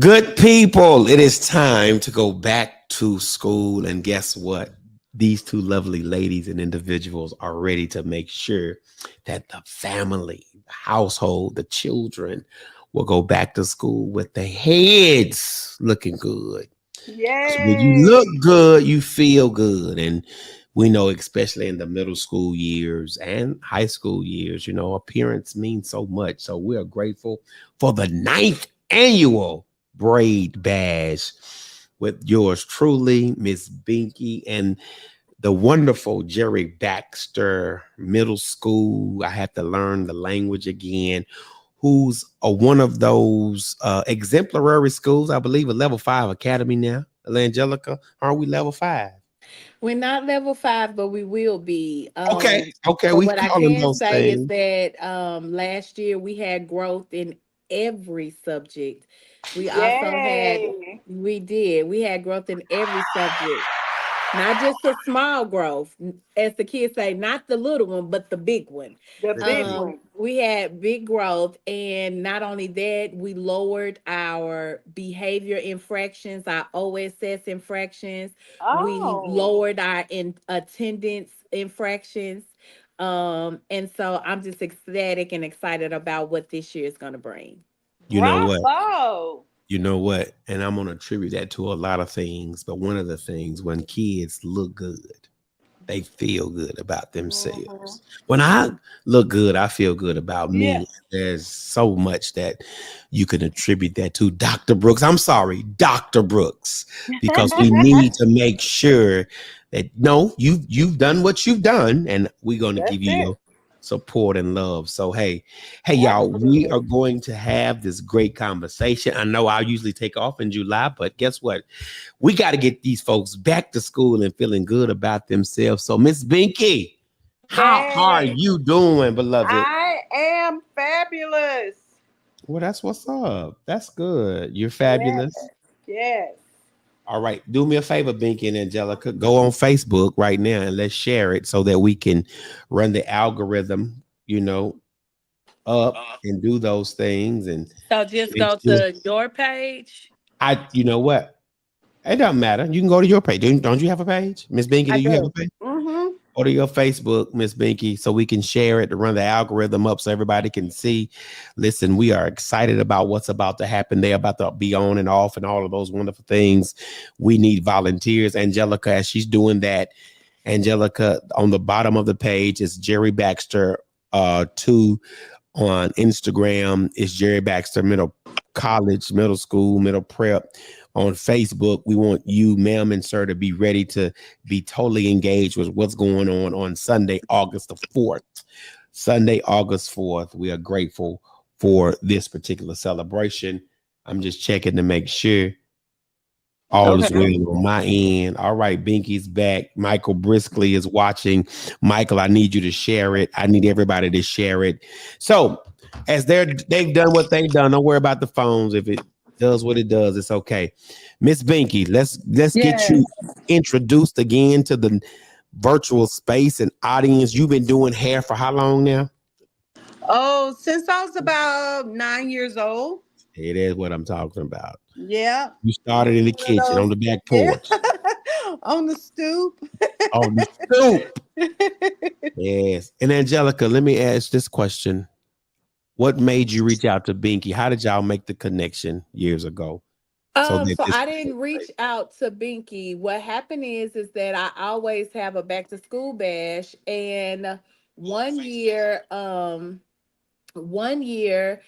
Good people, it is time to go back to school. And guess what? These two lovely ladies and individuals are ready to make sure that the family, the household, the children will go back to school with their heads looking good. Because when you look Yay! good, you feel good. And we know, especially in the middle school years and high school years, appearance means so much. So we are grateful for the ninth annual Braid Bash with yours truly, Miss Binky, and the wonderful Jerry Baxter Middle School. I had to learn the language again. Who's one of those exemplary schools? I believe a level 5 academy now. Angelica, aren't we level 5? We're not level 5, but we will be. Okay, okay, But we what I calling can those say is things. that last year we had growth in every subject. We also had, Yay! we did, we had growth in every subject. Not just a small growth, as the kids say, not the little one, but the big one. The The big big- one. We had big growth, and not only that, we lowered our behavior infractions, our OSS infractions. We Oh, lowered our attendance infractions. And so I'm just ecstatic and excited about what this year is going to bring. You know what? bravo! You know what? And I'm gonna attribute that to a lot of things, but one of the things when kids look good, they feel good about Hmm. themselves. When I look good, I feel good about Yeah. me. There's so much that you can attribute that to Dr. Brooks. I'm sorry, Dr. Brooks, because we need to make sure that no, you've done what you've done, and we're gonna That's give you it. your support and love. So hey y'all, we Absolutely. are going to have this great conversation. I know I usually take off in July, but guess what? We got to get these folks back to school and feeling good about themselves. So, Miss Binky, how are Yay! you doing, beloved? I am fabulous. Well, that's what's up. That's good. You're Yes, fabulous. yes. All right. Do me a favor, Binky and Angelica. Go on Facebook right now and let's share it so that we can run the algorithm, up and do those things and So just make go sure. to your page. You know what? It doesn't matter. You can go to your page. Don't you have a page? Miss Binky, I do you have a do. page? Mm-hmm. Go to your Facebook, Miss Binky, so we can share it to run the algorithm up so everybody can see. Listen, we are excited about what's about to happen. They're about to be on and off and all of those wonderful things. We need volunteers. Angelica, as she's doing that, Angelica, on the bottom of the page is Jerry Baxter 2 on Instagram. It's Jerry Baxter Middle College, Middle School, Middle Prep. On Facebook, we want you, ma'am and sir, to be ready to be totally engaged with what's going on Sunday, August the 4th. Sunday, August 4th. We are grateful for this particular celebration. I'm just checking to make sure all is Okay. well on my end. All right, Binky's back. Michael Briskley is watching. Michael, I need you to share it. I need everybody to share it. So, as they've done what they've done, don't worry about the phones. If it does what it does, it's okay. Miss Binky, let's get you Yes. introduced again to the virtual space and audience. You've been doing hair for how long now? Oh, since I was about 9 years old. It is what I'm talking about. Yeah. You started in the One of kitchen on those. the back Yeah. porch. On the stoop. On the stoop. Yes. And Angelica, let me ask this question. What made you reach out to Binky? How did y'all make the connection years ago? So that So this I could didn't take reach place? out to Binky. What happened is that I always have a back to school bash, and one year, one year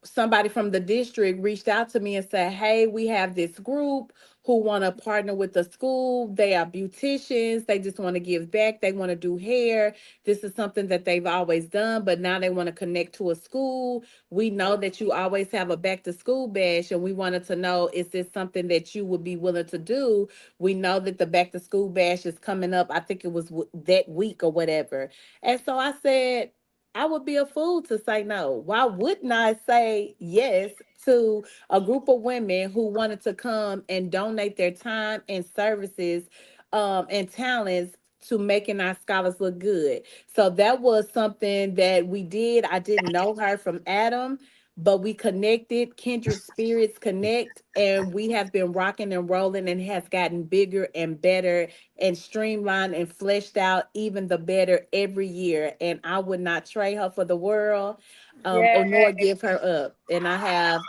somebody from the district reached out to me and said, "Hey, we have this group who want to partner with the school. They are beauticians. They just want to give back. They want to do hair. This is something that they've always done, but now they want to connect to a school. We know that you always have a back to school bash, and we wanted to know, is this something that you would be willing to do? We know that the back to school bash is coming up. I think it was that week or whatever." And so I said, I would be a fool to say no. Why wouldn't I say yes to a group of women who wanted to come and donate their time and services and talents to making our scholars look good? So that was something that we did. I didn't know her from Adam. but we connected, kindred spirits connect, and we have been rocking and rolling and has gotten bigger and better and streamlined and fleshed out even the better every year. And I would not trade her for the world, or Yeah. nor give her up. And I'm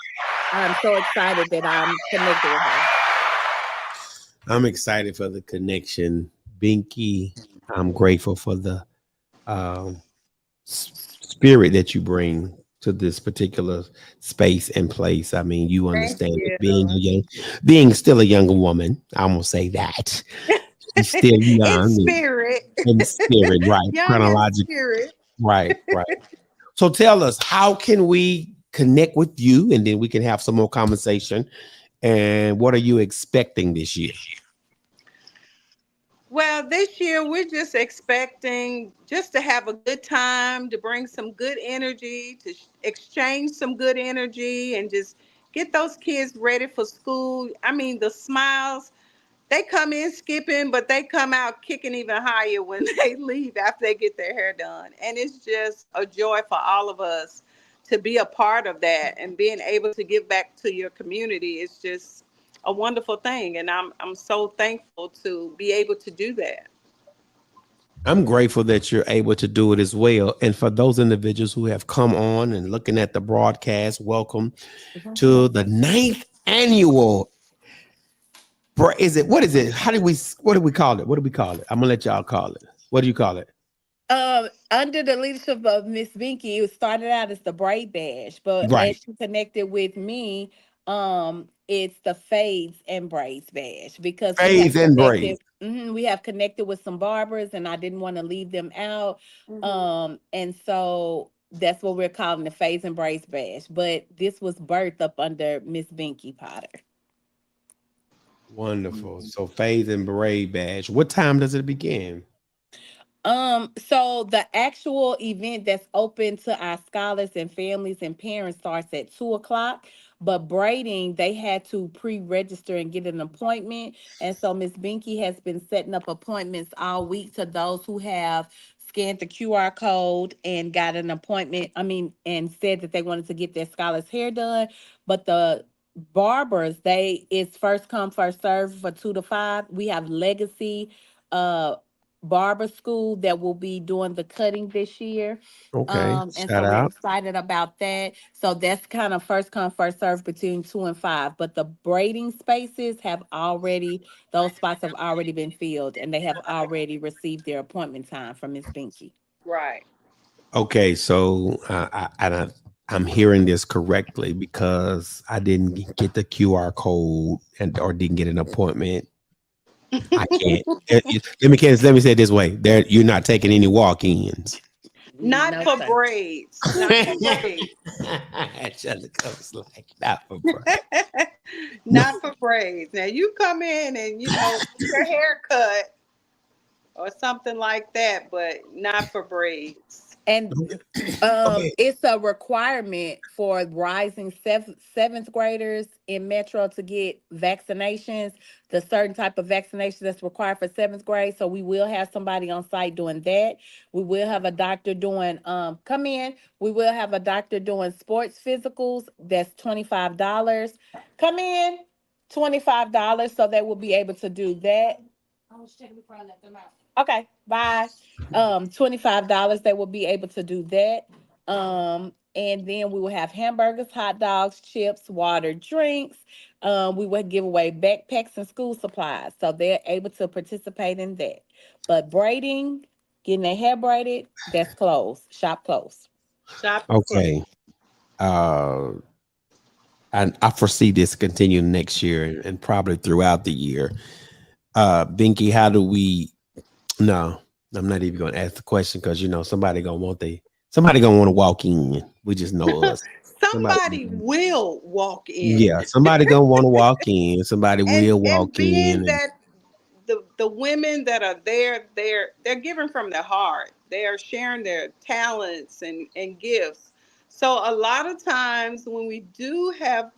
so excited that I'm connected with her. I'm excited for the connection. Binky, I'm grateful for the um, spirit that you bring to this particular space and place. I mean, you Thank understand it. you. Being still a young woman, I'm gonna say that she's still In young spirit. in spirit, right? Young in Chronological, spirit. right, right. So tell us, how can we connect with you, and then we can have some more conversation. And what are you expecting this year? Well, this year we're just expecting just to have a good time, to bring some good energy, to exchange some good energy, and just get those kids ready for school. I mean, the smiles, they come in skipping, but they come out kicking even higher when they leave after they get their hair done. And it's just a joy for all of us to be a part of that, and being able to give back to your community is just a wonderful thing. And I'm so thankful to be able to do that. I'm grateful that you're able to do it as well. And for those individuals who have come on and looking at the broadcast, welcome to the ninth annual. Is it, what is it? What do we call it? What do we call it? I'm gonna let y'all call it. What do you call it? Under the leadership of Miss Binky, it started out as the Braid Bash, but Right. as she connected with me, it's the Fades and Braids Bash because Phase and braid. we have connected with some barbers, and I didn't want to leave them out. Mhm. And so that's what we're calling the Fades and Braids Bash. But this was birthed up under Miss Binky Potter. Wonderful. So phase and braid badge. What time does it begin? So the actual event that's open to our scholars and families and parents starts at 2 o'clock. But braiding, they had to pre-register and get an appointment. And so Miss Binky has been setting up appointments all week to those who have scanned the QR code and got an appointment. I mean, and said that they wanted to get their scholars hair done. But the barbers, it's first come, first serve for 2 to 5. We have Legacy uh barber school that will be doing the cutting this year. Okay. And Shout so we're out. excited about that. So that's kind of first come, first serve between 2 and 5. But the braiding spaces those spots have already been filled, and they have already received their appointment time from Miss Binky. Right. Okay. So I'm hearing this correctly because I didn't get the QR code and or didn't get an appointment. I can't. Let me say it this way. There, you're not taking any walk-ins. Not No, for sir. braids. Not for braids. Jessica was like, not for break. Not for braids. Now you come in and get your hair cut or something like that, but not for braids. And Okay. it's a requirement for rising seventh graders in Metro to get vaccinations, the certain type of vaccination that's required for seventh grade. So we will have somebody on site doing that. We will have a doctor doing come in. We will have a doctor doing sports physicals. That's $25. Come in, $25. So they will be able to do that. Okay, bye. $25, they will be able to do that. And then we will have hamburgers, hot dogs, chips, water, drinks. We will give away backpacks and school supplies. So they're able to participate in that. But braiding, getting their hair braided, that's closed. Shop closed. Shop is closed. Okay. Uh, and I foresee this continue next year and probably throughout the year. Binky, how do we? No, I'm not even going to ask the question because somebody gonna want to walk in. We just know us. Somebody, Somebody will walk in. yeah, somebody gonna want to walk in. Somebody will And walk in, being and that the women that are there, they're giving from their heart. They are sharing their talents and gifts. So a lot of times when we do have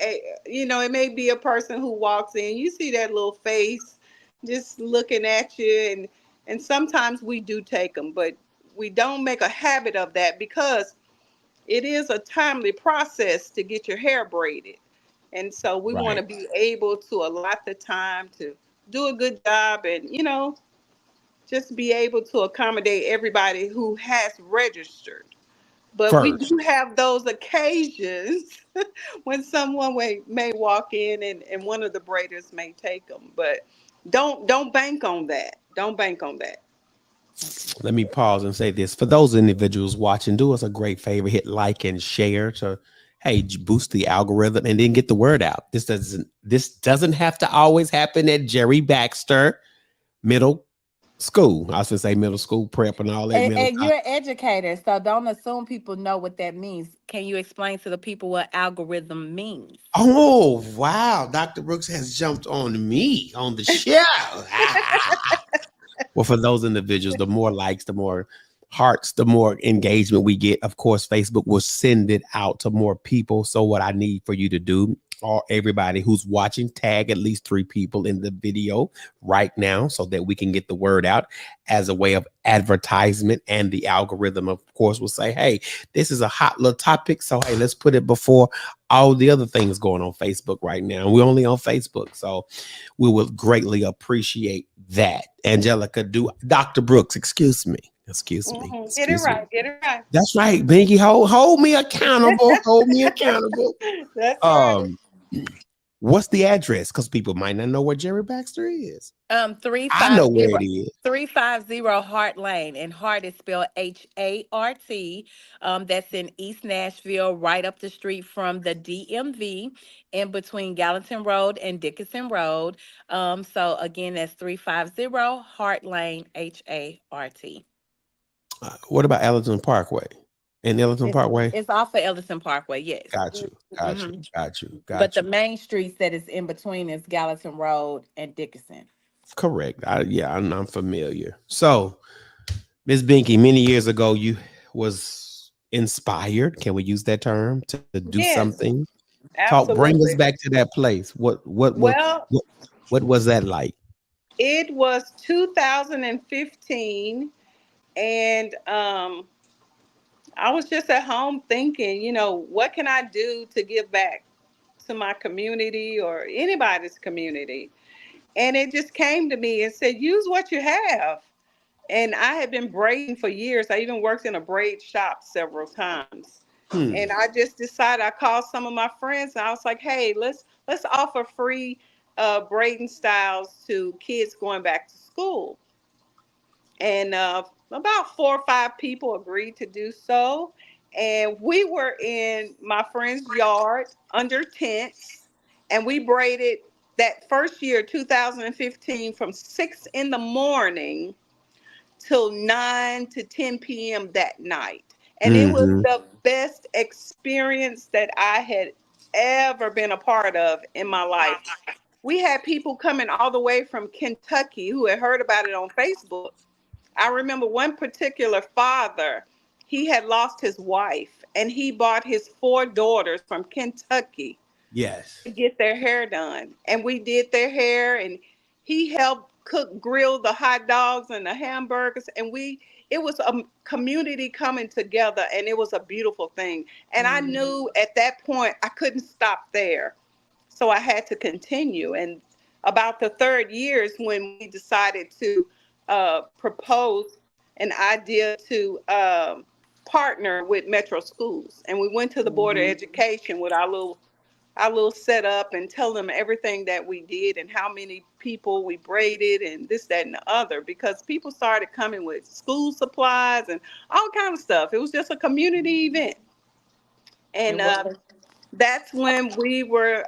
it may be a person who walks in, you see that little face just looking at you, and sometimes we do take them, but we don't make a habit of that because it is a timely process to get your hair braided. And so we want to Right. be able to allot the time to do a good job and, just be able to accommodate everybody who has registered. But we First. do have those occasions when someone may walk in and one of the braiders may take them. But don't bank on that. Don't bank on that. Let me pause and say this. For those individuals watching, do us a great favor, hit like and share to boost the algorithm and then get the word out. This doesn't have to always happen at Jerry Baxter Middle School. I was gonna say middle school prep and all that middle. And you're an educator, so don't assume people know what that means. Can you explain to the people what algorithm means? Oh wow, Dr. Brooks has jumped on me on the show. Well, for those individuals, the more likes, the more hearts, the more engagement we get. Of course, Facebook will send it out to more people. So what I need for you to do, or everybody who's watching, tag at least 3 people in the video right now so that we can get the word out as a way of advertisement. And the algorithm, of course, will say, hey, this is a hot little topic. So, hey, let's put it before all the other things going on Facebook right now. We're only on Facebook. So we will greatly appreciate that. Angelica, Dr. Brooks, excuse me. Excuse me. Get it Excuse me. right. Get it right. That's right, Binky. Hold me accountable. Hold me accountable. That's right. What's the address? Because people might not know where Jerry Baxter is. I 350 know where it is. 350 Hart Lane, and Hart is spelled Hart. That's in East Nashville, right up the street from the DMV, in between Gallatin Road and Dickinson Road. So again, that's 350 Hart Lane, Hart. What about Ellington Parkway? In Ellington It's, Parkway? it's off of Ellison Parkway, yes. Got you. Mhm. Got you. But the main streets that is in between is Gallatin Road and Dickinson. Correct. I'm familiar. So, Ms. Binky, many years ago, you was inspired. Can we use that term to do Yes, something? Bring us absolutely. back to that place. Well, What was that like? it was 2015, and I was just at home thinking, what can I do to give back to my community or anybody's community? And it just came to me and said, use what you have. And I had been braiding for years. I even worked in a braid shop several times. Hmm. And I just decided, I called some of my friends and I was like, hey, let's offer free braiding styles to kids going back to school. And about 4 or 5 people agreed to do so. And we were in my friend's yard under tents, and we braided that first year, 2015, from 6 in the morning till 9 to 10 p.m. that night. And it was Mm-hmm. the best experience that I had ever been a part of in my life. We had people coming all the way from Kentucky who had heard about it on Facebook. I remember one particular father, he had lost his wife and he brought his 4 daughters from Kentucky Yes. to get their hair done. And we did their hair, and he helped grill the hot dogs and the hamburgers. And it was a community coming together, and it was a beautiful thing. And I knew at that point I couldn't stop there. So I had to continue. And about the third year is when we decided to propose an idea to partner with Metro Schools. And we went to the Board of Education with our little setup and tell them everything that we did and how many people we braided and this, that, and the other, because people started coming with school supplies and all kind of stuff. It was just a community event. And that's when we were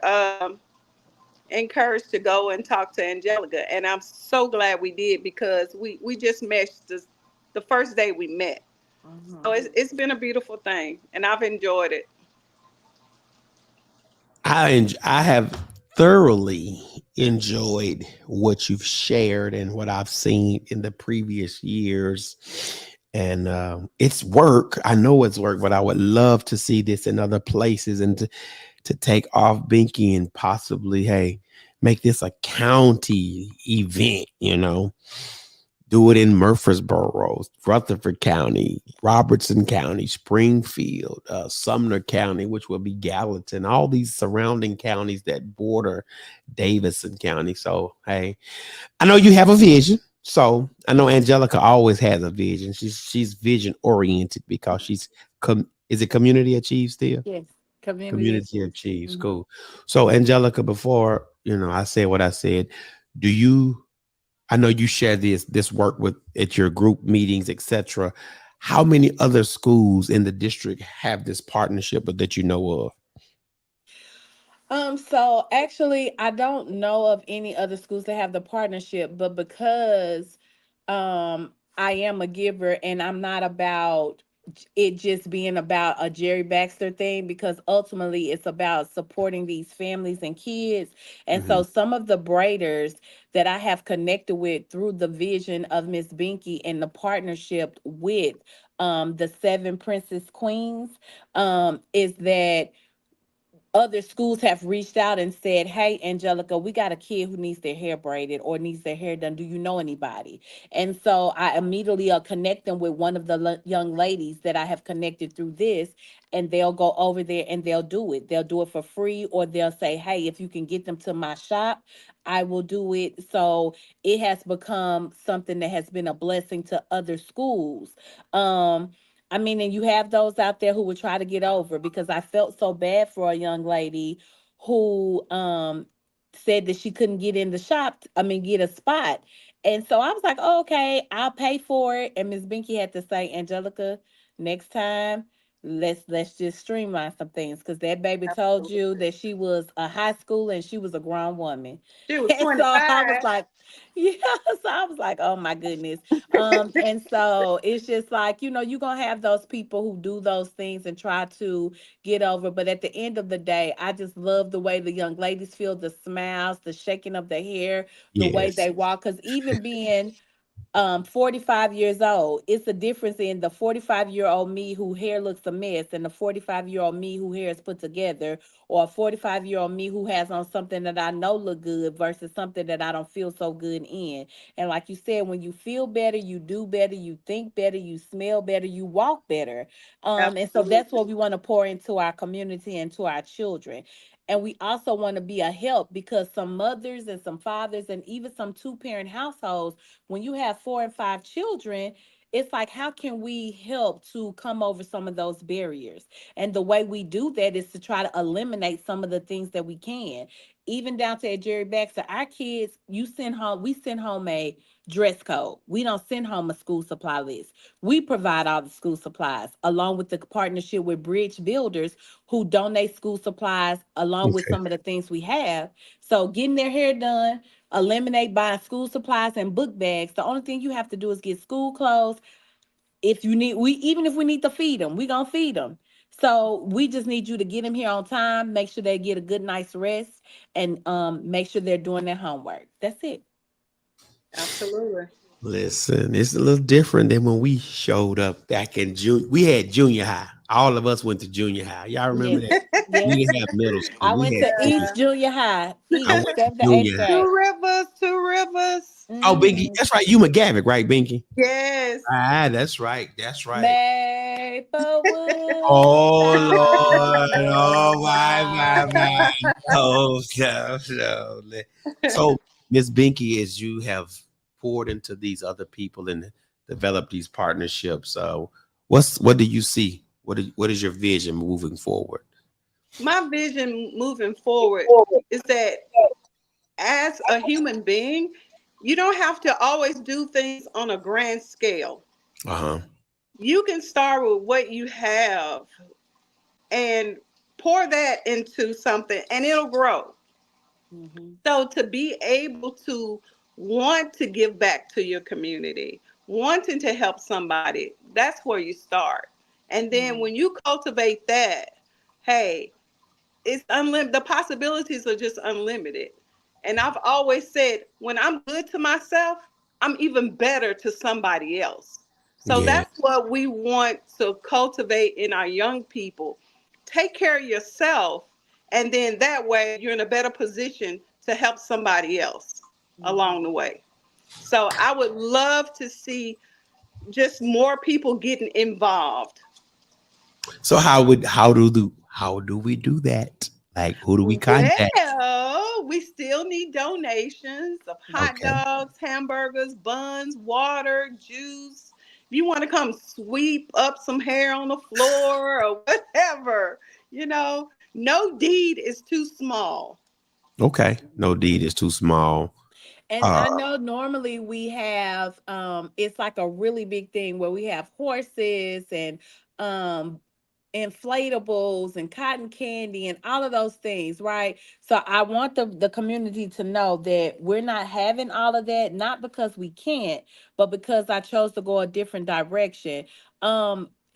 encouraged to go and talk to Angelica. And I'm so glad we did, because we just meshed the first day we met. So it's been a beautiful thing, and I've enjoyed it. I have thoroughly enjoyed what you've shared and what I've seen in the previous years. And it's work. I know it's work, but I would love to see this in other places and to take off Binky and possibly, hey, make this a county event, do it in Murfreesboro, Rutherford County, Robertson County, Springfield, Sumner County, which will be Gallatin, all these surrounding counties that border Davidson County. So, hey, I know you have a vision. So I know Angelica always has a vision. She's vision oriented because is it community achieve still? Yes, community Community issues. achieves. Mhm. Cool. So Angelica, before I said what I said, do you I know you share this work with at your group meetings, etc. How many other schools in the district have this partnership or that you know of? So actually, I don't know of any other schools that have the partnership, but because I am a giver and I'm not about it just being about a Jerry Baxter thing, because ultimately it's about supporting these families and kids. And Hmm. so some of the braiders that I have connected with through the vision of Miss Binky and the partnership with the Seven Princess Queens is that other schools have reached out and said, "Hey, Angelica, we got a kid who needs their hair braided or needs their hair done. Do you know anybody?" And so I immediately connect them with one of the young ladies that I have connected through this, and they'll go over there and they'll do it. They'll do it for free, or they'll say, "Hey, if you can get them to my shop, I will do it." So it has become something that has been a blessing to other schools. Um, I mean, and you have those out there who would try to get over, because I felt so bad for a young lady who said that she couldn't get in the shop, I mean, get a spot. And so I was like, oh, okay, I'll pay for it. And Miss Binky had to say, Angelica, next time, let's just streamline some things, because that baby told you that she was a high school and she was a grown woman. She was And so I was 25. like, yeah, so I was like, oh my goodness. And so it's just like, you're gonna have those people who do those things and try to get over. But at the end of the day, I just love the way the young ladies feel, the smiles, the shaking of the hair, the way Yes. they walk. Because even being 45 years old, it's a difference in the 45-year-old me who hair looks a mess and the 45-year-old me who hair is put together, or a 45-year-old me who has on something that I know look good versus something that I don't feel so good in. And like you said, when you feel better, you do better, you think better, you smell better, you walk better. And so that's Absolutely. what we want to pour into our community and to our children. And we also want to be a help, because some mothers and some fathers and even some two-parent households, when you have 4 and 5 children, it's like, how can we help to come over some of those barriers? And the way we do that is to try to eliminate some of the things that we can. Even down to at Jerry Baxter, our kids, we send home a dress code. We don't send home a school supply list. We provide all the school supplies, along with the partnership with Bridge Builders, who donate school supplies along with Okay. some of the things we have. So getting their hair done, eliminate buying school supplies and book bags. The only thing you have to do is get school clothes. If you need, we even if we need to feed them, we gonna feed them. So we just need you to get them here on time. Make sure they get a good night's rest, and make sure they're doing their homework. That's it. Absolutely. Listen, it's a little different than when we showed up back in June. We had junior high. All of us went to junior high. Y'all remember Yes, that? We yes. didn't have middle school. I We went had to junior. East Junior High, I East went to 7th to 8th junior high. grade. Two rivers, two rivers. Oh, Binky, Mm-hmm. that's right. You McGavick, right, Binky? Yes. Ah, that's right. That's right. Maplewood Oh Lord. High Oh my. Boy. Oh no, no. So Miss Binky, as you have poured into these other people and developed these partnerships, what do you see? What is your vision moving forward? My vision moving forward is that as a human being, you don't have to always do things on a grand scale. Uh-huh. You can start with what you have and pour that into something and it'll grow. Mhm, So to be able to want to give back to your community, wanting to help somebody, that's where you start. And then mhm, when you cultivate that, hey, it's unlimited. The possibilities are just unlimited. And I've always said, when I'm good to myself, I'm even better to somebody else. So Yeah. that's what we want to cultivate in our young people. Take care of yourself, and then that way you're in a better position to help somebody else mhm. along the way. So I would love to see just more people getting involved. So how do we do that? Like, who do we contact? Well, we still need donations of hot Okay. dogs, hamburgers, buns, water, juice. If you want to come sweep up some hair on the floor or whatever, no deed is too small. Okay. No deed is too small. And Uh I know normally we have it's like a really big thing where we have horses and um inflatables and cotton candy and all of those things, right? So I want the community to know that we're not having all of that, not because we can't, but because I chose to go a different direction.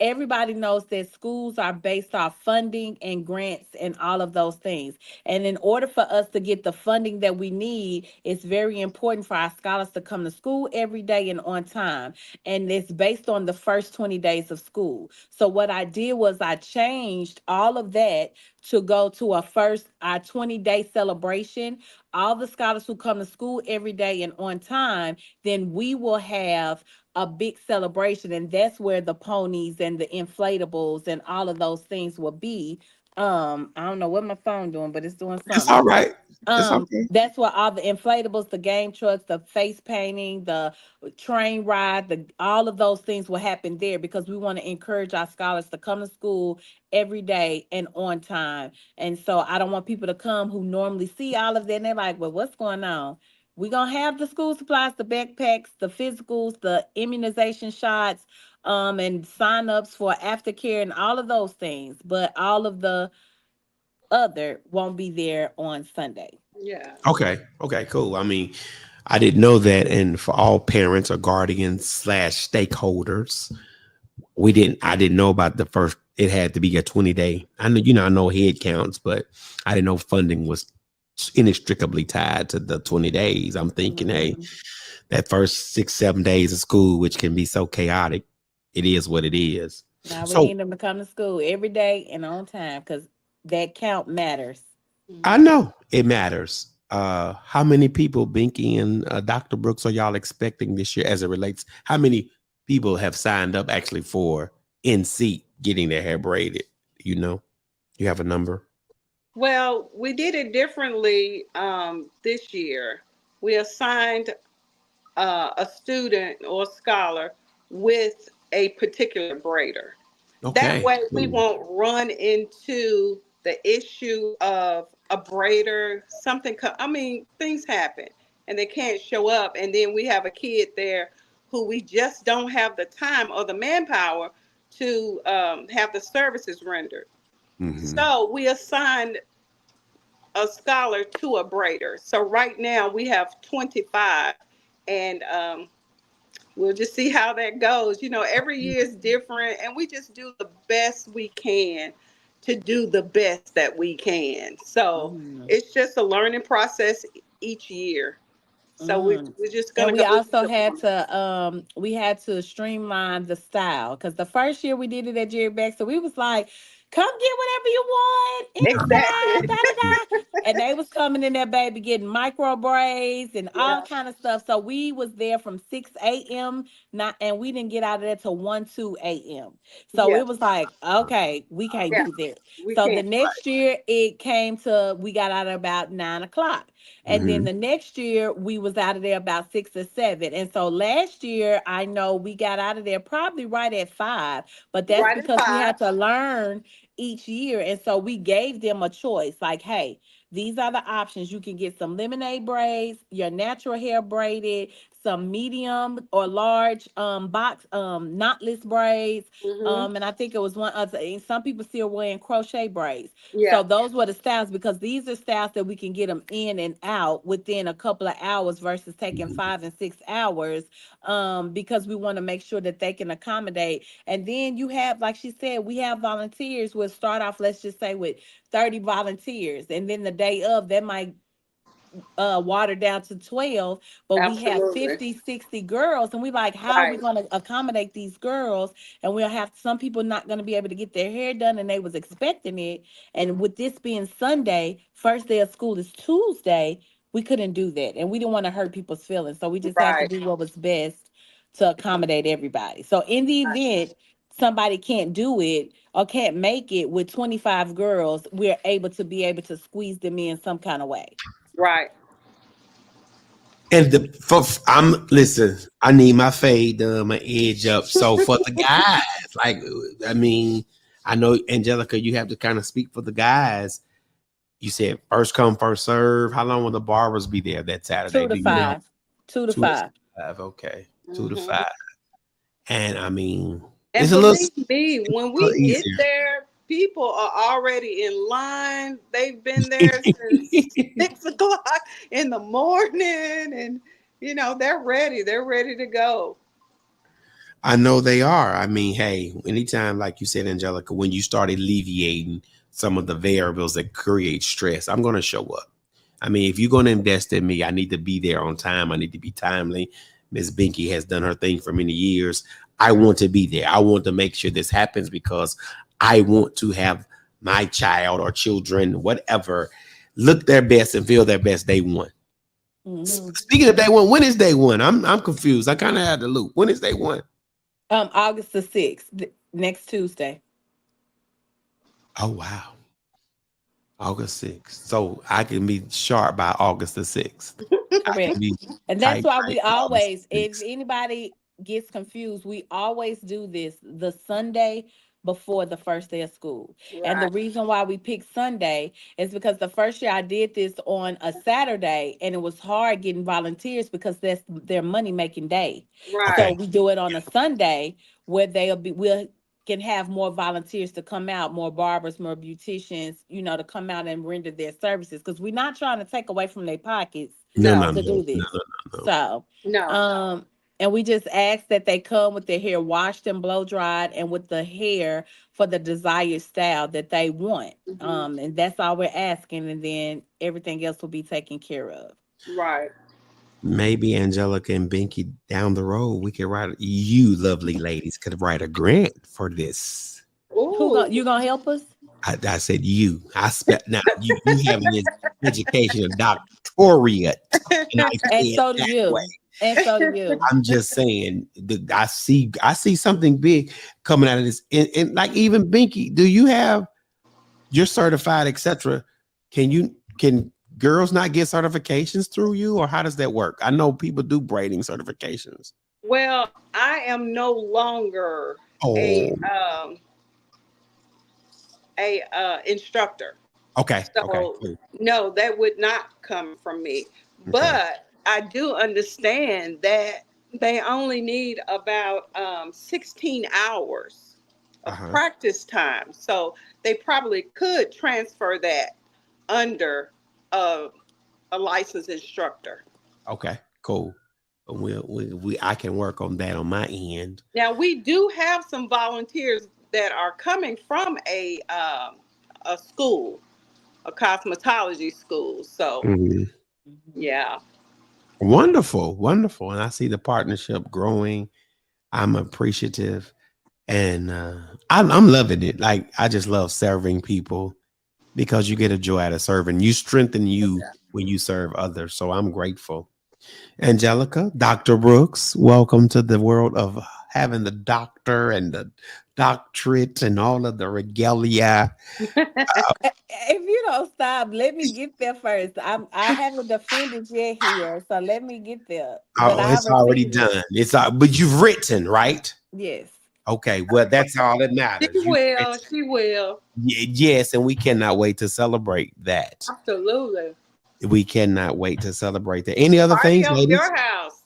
Everybody knows that schools are based off funding and grants and all of those things. And in order for us to get the funding that we need, it's very important for our scholars to come to school every day and on time. And it's based on the first 20 days of school. So what I did was I changed all of that to go to our 20-day celebration. All the scholars who come to school every day and on time, then we will have a big celebration. And that's where the ponies and the inflatables and all of those things will be. I don't know what my phone doing, but it's doing it's all something. right. It's okay. That's where all the inflatables, the game trucks, the face painting, the train ride, the all of those things will happen there because we want to encourage our scholars to come to school every day and on time. And so I don't want people to come who normally see all of that and they're like, well, what's going on? We're gonna have the school supplies, the backpacks, the physicals, the immunization shots, and sign-ups for aftercare and all of those things. But all of the other won't be there on Sunday. Yeah. Okay. Okay, cool. I mean, I didn't know that. And for all parents or guardians slash stakeholders, I didn't know about the first, it had to be a 20-day. I know head counts, but I didn't know funding was inextricably tied to the 20 days. I'm thinking, hey, Mhm. that first 6, 7 days of school, which can be so chaotic, it is what it is. Now we So need them to come to school every day and on time because that count matters. I Mhm. know it matters. How many people, Binky and Dr. Brooks, are y'all expecting this year as it relates? How many people have signed up actually for in seat getting their hair braided? You know, you have a number. Well, we did it differently this year. We assigned a student or scholar with a particular braider. That Okay. way, we Cool. won't run into the issue of a braider. I mean, things happen and they can't show up. And then we have a kid there who we just don't have the time or the manpower to have the services rendered. Hmm. So we assigned a scholar to a braider. So right now we have 25, and we'll just see how that goes. Every year is different, and we just do the best we can to do the best that we can. So Mhm. it's just a learning process each year. So we're, Mm. we're just And gonna we go each also had month. to streamline the style because the first year we did it at Jerry Beck, so we was like, come get whatever you want in style, Exactly. da da da. And they was coming in there, baby, getting micro braids and all Yeah. kind of stuff. So we was there from 6 a.m. not and we didn't get out of there till 1, 2 a.m. So Yeah. it was like, okay, we can't Yeah. do that. We So the can't. next year it came to we got out at about 9 o'clock. And then Hmm. the next year we was out of there about 6 or 7. And so last year I know we got out of there probably right at 5, but that's Right at because we five. had to learn each year. And so we gave them a choice like, hey, these are the options. You can get some lemonade braids, your natural hair braided, some medium or large box knotless braids. Hmm. And I think it was one other, and some people still wearing crochet braids. Yeah. So those were the styles because these are styles that we can get them in and out within a couple of hours versus taking 5 and 6 hours. Because we want to make sure that they can accommodate. And then you have, like she said, we have volunteers. We'll start off, let's just say, with 30 volunteers, and then the day of that might watered down to 12, but we have Absolutely. 50, 60 girls, and we like, how are we Right. going to accommodate these girls? And we'll have some people not going to be able to get their hair done and they was expecting it. And with this being Sunday, first day of school is Tuesday, we couldn't do that, and we didn't want to hurt people's feelings, so we just had to Right. do what was best to accommodate everybody. So in the event somebody can't do it or can't make it with 25 girls, we're able to squeeze them in some kind of way. Right. And I'm listen. I need my fade done, my edge up. So for the guys, like, I mean, I know Angelica, you have to kind of speak for the guys. You said first come, first serve. How long will the barbers be there that Saturday? Two to Do you know? five. Two to 2 to five. 5. Okay, 2 to 5. Mhm. And I mean, And it's a little, believe me, when little we get easier. there, people are already in line. They've been there since 6 o'clock in the morning, and they're ready. They're ready to go. I know they are. I mean, hey, anytime, like you said, Angelica, when you start alleviating some of the variables that create stress, I'm going to show up. I mean, if you're going to invest in me, I need to be there on time. I need to be timely. Miss Binky has done her thing for many years. I want to be there. I want to make sure this happens because I want to have my child or children, whatever, look their best and feel their best day one. Hmm. Speaking of day one, when is day one? I'm confused. I kind of had the loop. When is day one? August the 6th, next Tuesday. Oh wow. August 6th. So I can be sharp by August the 6th. I Correct. can be And that's tight why right we by August always, the if 6th. anybody gets confused, we always do this the Sunday before the first day of school. And the Right. reason why we pick Sunday is because the first year I did this on a Saturday and it was hard getting volunteers because that's their money making day. Okay. So Right. we do it on a Sunday where we'll can have more volunteers to come out, more barbers, more beauticians, to come out and render their services because we're not trying to take away from their pockets No, no, No. to no, do no, this. no, no. So, No. um, and we just ask that they come with their hair washed and blow dried and with the hair for the desired style that they want. Hmm. And that's all we're asking, and then everything else will be taken care of. Right. Maybe Angelica and Binky down the road, we could write, you lovely ladies could write a grant for this. Ooh. You gonna help us? I said you. I spent now you have an education, a doctorate, and I And said so do that way. you. And so do you. I'm just saying I see something big coming out of this. And like even Binky, do you have you're certified, etc. Can girls not get certifications through you, or how does that work? I know people do braiding certifications. Well, I am no longer a Oh, um instructor. okay, okay, So cool. no, that would not come from me. Okay. But I do understand that they only need about 16 hours of Uh-huh. practice time. So they probably could transfer that under a, a licensed instructor. Okay, cool. I can work on that on my end. Now we do have some volunteers that are coming from a school, a cosmetology school. So Mhm. Mhm. yeah. Wonderful, wonderful. And I see the partnership growing. I'm appreciative. And I'm loving it. Like I just love serving people because you get a joy out of serving. You strengthen you when you serve others. So I'm grateful. Angelica, Dr. Brooks, welcome to the world of having the doctor and the doctorate and all of the regalia. If you don't stop, let me get there first. I haven't defended yet here, so let me get there. But Oh, I it's already received it. done. But you've written, right? Yes. Okay, well, that's all that She matters. You've will. written. She will. Yes, and we cannot wait to celebrate that. Absolutely. We cannot wait to celebrate that. Any other Party things, over ladies? your house.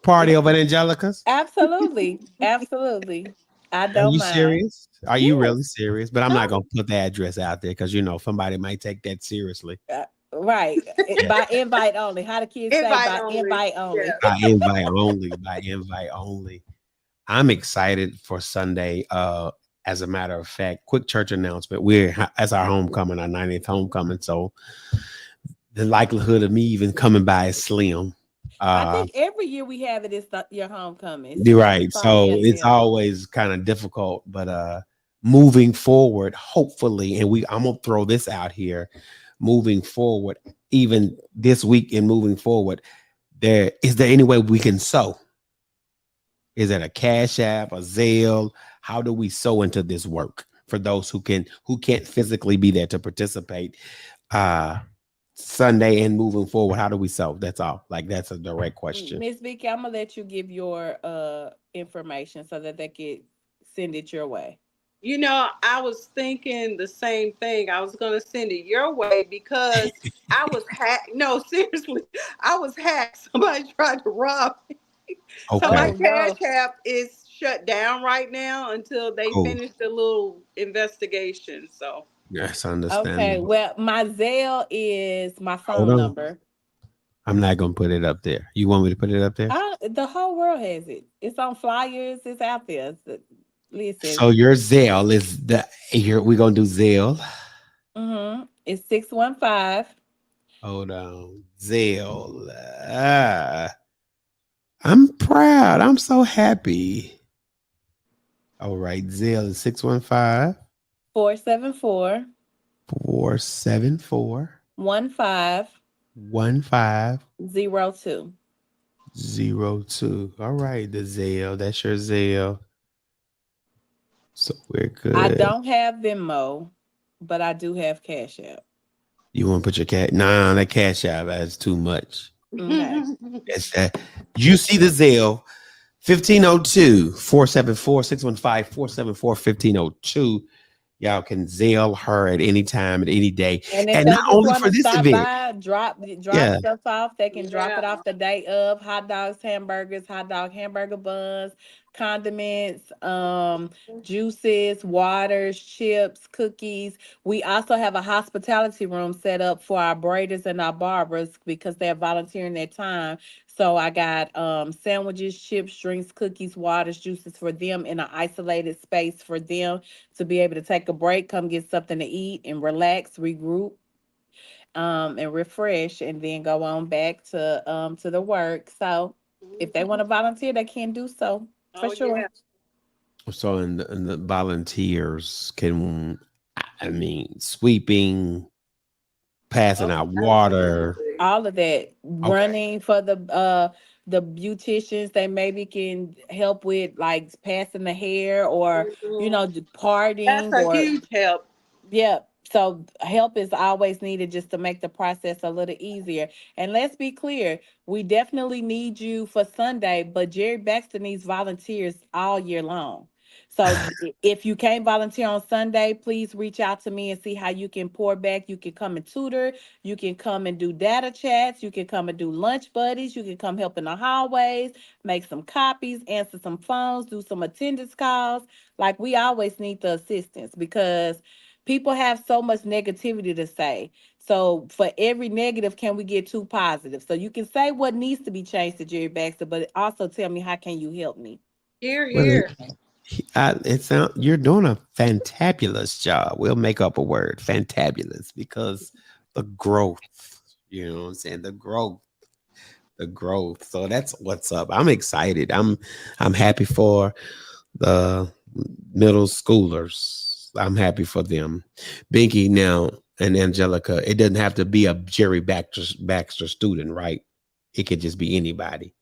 Party over at Angelica's? Absolutely. Absolutely. I Are don't you mind. serious? Are you really Yes. serious? But I'm not Oh, gonna put the address out there because somebody might take that seriously. Right. Yeah. By invite only. How the kids say invite by only. invite only. Yeah. By invite only. By invite only. I'm excited for Sunday. As a matter of fact, quick church announcement. As our homecoming, our 90th homecoming. So the likelihood of me even coming by is slim. I Uh, think every year we have it is your homecoming. you're Somebody right. saw me So at it's them. always kind of difficult, but moving forward, hopefully, and I'm gonna throw this out here. Moving forward, even this week and moving forward, is there any way we can sow? Is it a Cash App, a Zelle? How do we sow into this work for those who can't physically be there to participate uh Sunday and moving forward? How do we sow? That's all. Like that's a direct question. Miss Vicky, I'm gonna let you give your information so that they can send it your way. I was thinking the same thing. I was going to send it your way because I was hacked. No, seriously, I was hacked. Somebody tried to rob me. So my Okay, Oh Cash no. App is shut down right now until they cool. finish the little investigation. So, That's Okay. understandable. Well, my Zelle is my Hold phone on. number. I'm not gonna put it up there. You want me to put it up there? The whole world has it. It's on flyers. It's out there. Listen. So your Zelle is the here we're gonna do Zelle. It's 615. Hold on. Zelle. I'm proud. I'm so happy. All right. Zelle is 615 474 474 1502. 1502. All right, the Zelle. That's your Zelle. So we're I good. don't have Venmo, but I do have Cash App. You want to put your cat? Nah, that Cash App. That's too much. Okay. That's that. You see the Zelle 1502 474 615 474 1502. Y'all can Zelle her at any time, at any day. And if And not they just only want for to this stop event. by, drop Yeah. stuff off, they can drop yeah. it off the day of. Hot dogs, hamburgers, hot dog hamburger buns, condiments, juices, waters, chips, cookies. We also have a hospitality room set up for our braiders and our barbers because they're volunteering their time. So I got sandwiches, chips, drinks, cookies, waters, juices for them in an isolated space for them to be able to take a break, come get something to eat and relax, regroup, and refresh, and then go on back to the work. So if they want to volunteer, they can do so for Oh, sure. yeah. So, and the volunteers can, I mean, sweeping, passing Oh, out water. absolutely. All of that Okay. running for the beauticians, they maybe can help with like passing the hair or Mhm. That's parting a or huge help. yeah. So help is always needed just to make the process a little easier. And let's be clear, we definitely need you for Sunday, but Jerry Baxter needs volunteers all year long. So if you can't volunteer on Sunday, please reach out to me and see how you can pour back. You can come and tutor, you can come and do data chats, you can come and do lunch buddies, you can come help in the hallways, make some copies, answer some phones, do some attendance calls. Like we always need the assistance because people have so much negativity to say. So for every negative, can we get two positive? So you can say what needs to be changed to Jerry Baxter, but also tell me how can you help me? Here, Well, here. it sound you're doing a fantabulous job. We'll make up a word, fantabulous, because the growth. You know what I'm saying? The growth. So that's what's up. I'm excited. I'm happy for the middle schoolers. I'm happy for them. Binky now and Angelica, it doesn't have to be a Jerry Baxter student, right? It could just be anybody.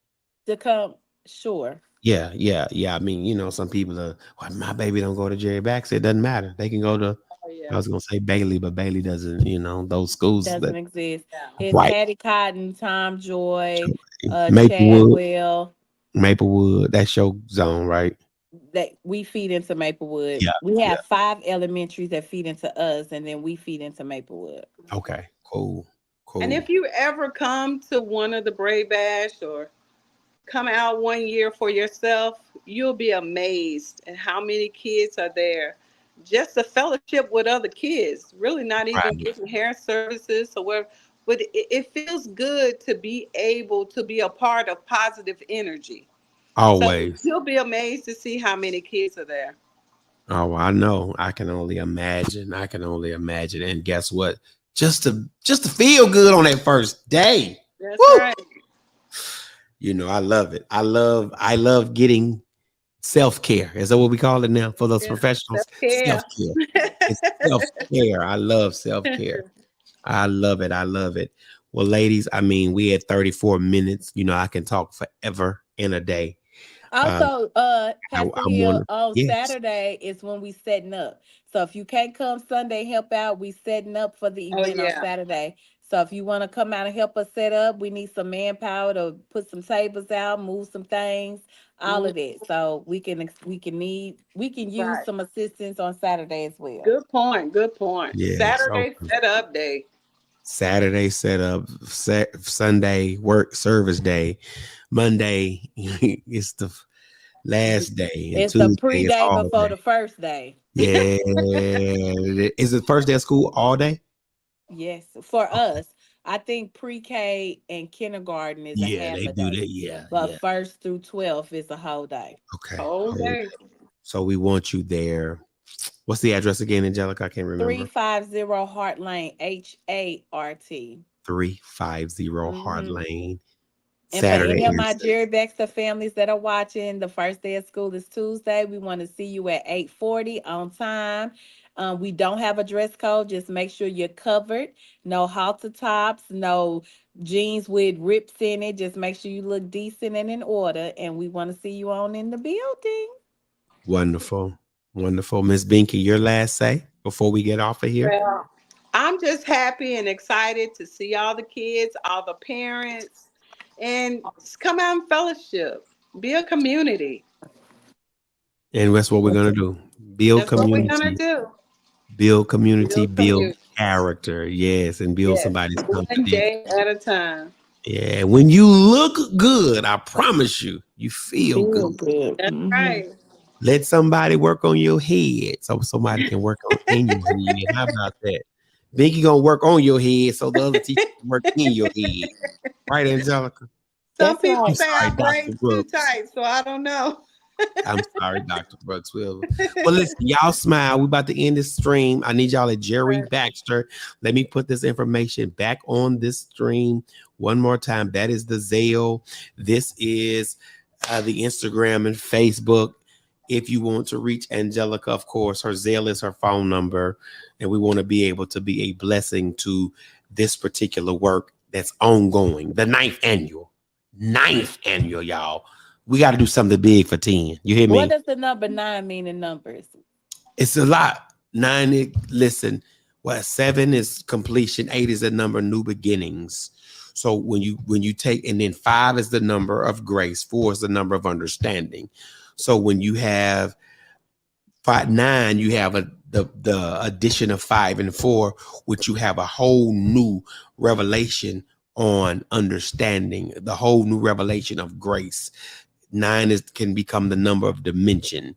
To come, sure. Yeah, yeah, yeah. I mean, some people are, well, my baby don't go to Jerry Baxter. It doesn't matter. They can go to, Oh, I yeah. was gonna say Bailey, but Bailey doesn't, those schools Doesn't that exist. Yeah. It's right. Hattie Cotton, Tom Joy, Maplewood, Chadwell. Maplewood, that's your zone, right? That we feed into Maplewood. Yeah, We yeah. have 5 elementaries that feed into us, and then we feed into Maplewood. Okay, cool, And cool. if you ever come to one of the Brave Bash or come out one year for yourself, you'll be amazed at how many kids are there. Just a fellowship with other kids, really not even Right. getting hair services or whatever. But it feels good to be able to be a part of positive energy. So Always. you'll be amazed to see how many kids are there. Oh, I know. I can only imagine. I can only imagine. And guess what? Just to feel good on that first day. That's Woo! right. I love it. I love getting self-care. Is that what we call it now for those Yeah. professionals? Self care. Self-care. It's self-care. I love self-care. I love it. I love it. Well, ladies, I mean, we had 34 minutes. You know, I can talk forever in a day. Uh, Also, Pastor I Hill, want to, on yes. Saturday is when we setting up. So if you can't come Sunday, help out. We setting up for the Oh event on yeah. Saturday. So if you want to come out and help us set up, we need some manpower to put some tables out, move some things, all Mm, of that. So we can use right. some assistance on Saturday as well. Good point. Good point. Yes. Saturday setup day. Saturday setup, Sunday work service day, Monday is the last day, and It's the Tuesday is pre-day all before day. the first day. Yeah, is it first day of school all day? Yes, for us, I think pre-K and kindergarten is a Yeah, half they a do day, that. Yeah, but yeah. first through 12 is a whole day. Okay. Whole Oh, day. so we want you there. What's the address again, Angelica? I can't remember. 350 Hart Lane, HART. 350 Hard Mm-hmm. Lane. And for Saturday any of my is Jerry Baxter families that are watching, the first day of school is Tuesday. We want to see you at 8:40 on time. We don't have a dress code. Just make sure you're covered. No halter tops, no jeans with rips in it. Just make sure you look decent and in order. And we want to see you on in the building. wonderful. Wonderful. Miss Binky, your last say before we get off of here? Well, I'm just happy and excited to see all the kids, all the parents, and just come out and fellowship. Be a community. And that's what we're gonna do. Build That's what we're gonna community, do. build community, Build build communities. character. Yes, and build Yes. somebody's One confidence. day at a time. Yeah, when you look good, I promise you, you feel Feel good. good. That's Mhm. right. Let somebody work on your head so somebody can work on in your head. How about that? Binky gonna work on your head so the other teacher can work in your head. Right, Angelica? Some That's people I'm right. say sorry, I Dr. braid too Brooks. tight, so I don't know. I'm sorry, Dr. Brooks. Well, listen, y'all smile. We about to end this stream. I need y'all at Jerry Baxter. Let me put this information back on this stream one more time. That is the Zelle. This is the Instagram and Facebook. If you want to reach Angelica, of course, her Zelle is her phone number. And we want to be able to be a blessing to this particular work that's ongoing. The ninth annual, y'all. We got to do something big for 10. You hear What me? does the number 9 mean in numbers? It's a lot. Nine, listen, well, seven is completion. Eight is a number of new beginnings. So when you take, and then five is the number of grace. Four is the number of understanding. So when you have nine, you have the addition of five and four, which you have a whole new revelation on understanding, the whole new revelation of grace. Nine can become the number of dimension.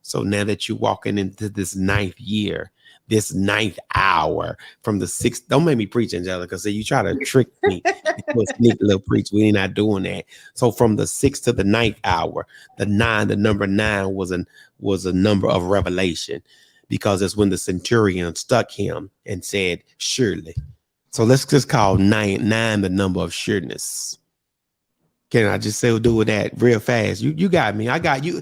So now that you're walking into this ninth year, this ninth hour from the sixth, don't make me preach, Angelica. So you try to trick me into a sneak little preach. We're not doing that. So from the sixth to the ninth hour, the number nine was a number of revelation, because it's when the centurion stuck him and said, surely. So let's just call nine the number of sureness. Can I just say do with that real fast? You got me. I got you.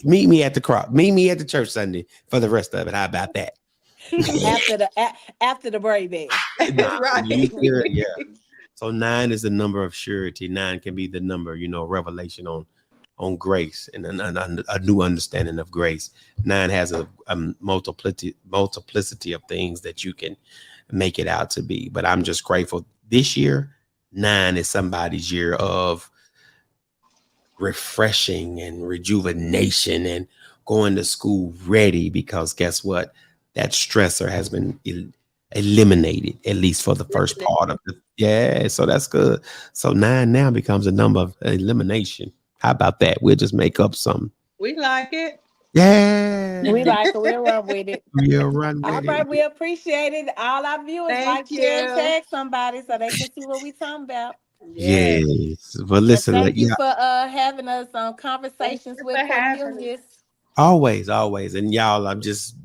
Meet me at the crop. Meet me at the church Sunday for the rest of it. How about that? After the break dance. Nah, you Right. hear it? Yeah. So nine is the number of surety. Nine can be the number, revelation on grace and a new understanding of grace. Nine has a multiplicity of things that you can make it out to be. But I'm just grateful this year. Nine is somebody's year of refreshing and rejuvenation and going to school ready, because guess what? That stressor has been eliminated, at least for the first part of it. Yeah, so that's good. So nine now becomes a number of elimination. How about that? We'll just make up something. We like it. Yeah, We like it. We'll run with it. we'll run All with right, it. we appreciate it. All our viewers like, Thank share, and you. tag somebody so they can see what we talking about. Yes. Yes, but And listen, thank you yeah, for having us on Thank Conversations you with for having us. Cornelius. always, and y'all, I'm just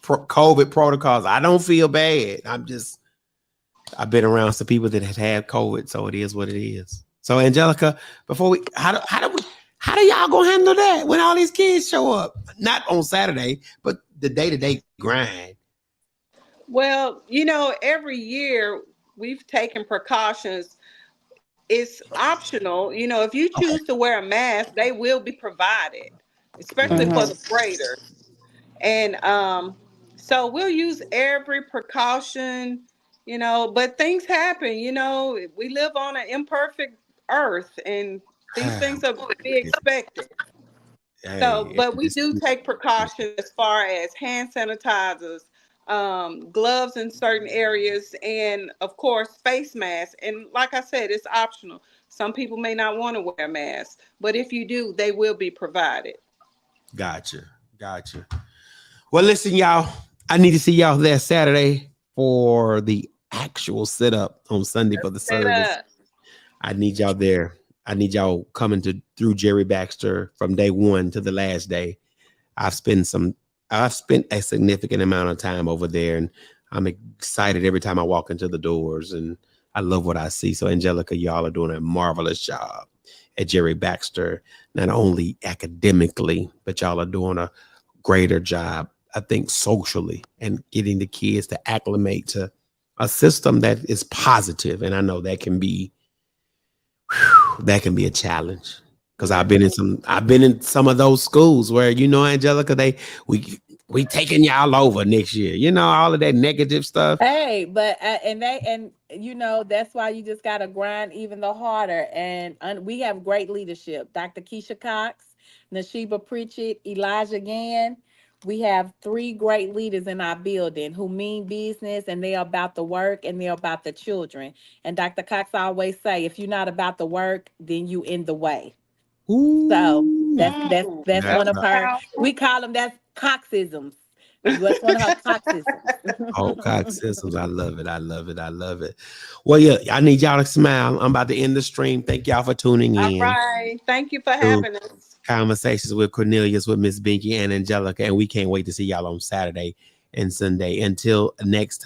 COVID protocols. I don't feel bad. I've been around some people that have had COVID, so it is what it is. So, Angelica, before how do y'all gonna handle that when all these kids show up? Not on Saturday, but the day-to-day grind. Well, every year we've taken precautions. It's optional. If you Okay. choose to wear a mask, they will be provided, especially Mhm. for Hmm. the graders. And so we'll use every precaution, but things happen. We live on an imperfect earth, and these Ah, things are to be expected. So, hey, but we do take precautions as far as hand sanitizers, gloves in certain areas, and of course, face masks. And like I said, it's optional. Some people may not want to wear a mask, but if you do, they will be provided. gotcha, gotcha. Well, listen, y'all. I need to see y'all there Saturday for the actual setup on Sunday for the Set service. up. I need y'all there. I need y'all coming to through Jerry Baxter from day one to the last day. I've spent some. I've spent a significant amount of time over there, and I'm excited every time I walk into the doors. And I love what I see. So, Angelica, y'all are doing a marvelous job at Jerry Baxter, not only academically, but y'all are doing a greater job, I think, socially and getting the kids to acclimate to a system that is positive. And I know that can be a challenge because I've been in some of those schools where Angelica, we we taking y'all over next year, all of that negative stuff. Hey, but that's why you just gotta grind even the harder. And we have great leadership. Dr. Keisha Cox, Nashiba Pritchett, Elijah Gann. We have three great leaders in our building who mean business, and they're about the work and they're about the children. And Dr. Cox always say, if you're not about the work, then you in the way. So Ooh, that's that's one That's of right. her. powerful. We call them that's Coxisms. That's one of her Coxisms. Oh, God, systems. I love it. I love it. I love it. Well, yeah, I need y'all to smile. I'm about to end the stream. Thank y'all for tuning All in right. Thank you for to having us. Conversations with Cornelius, with Miss Binky and Angelica. And we can't wait to see y'all on Saturday and Sunday. Until next time.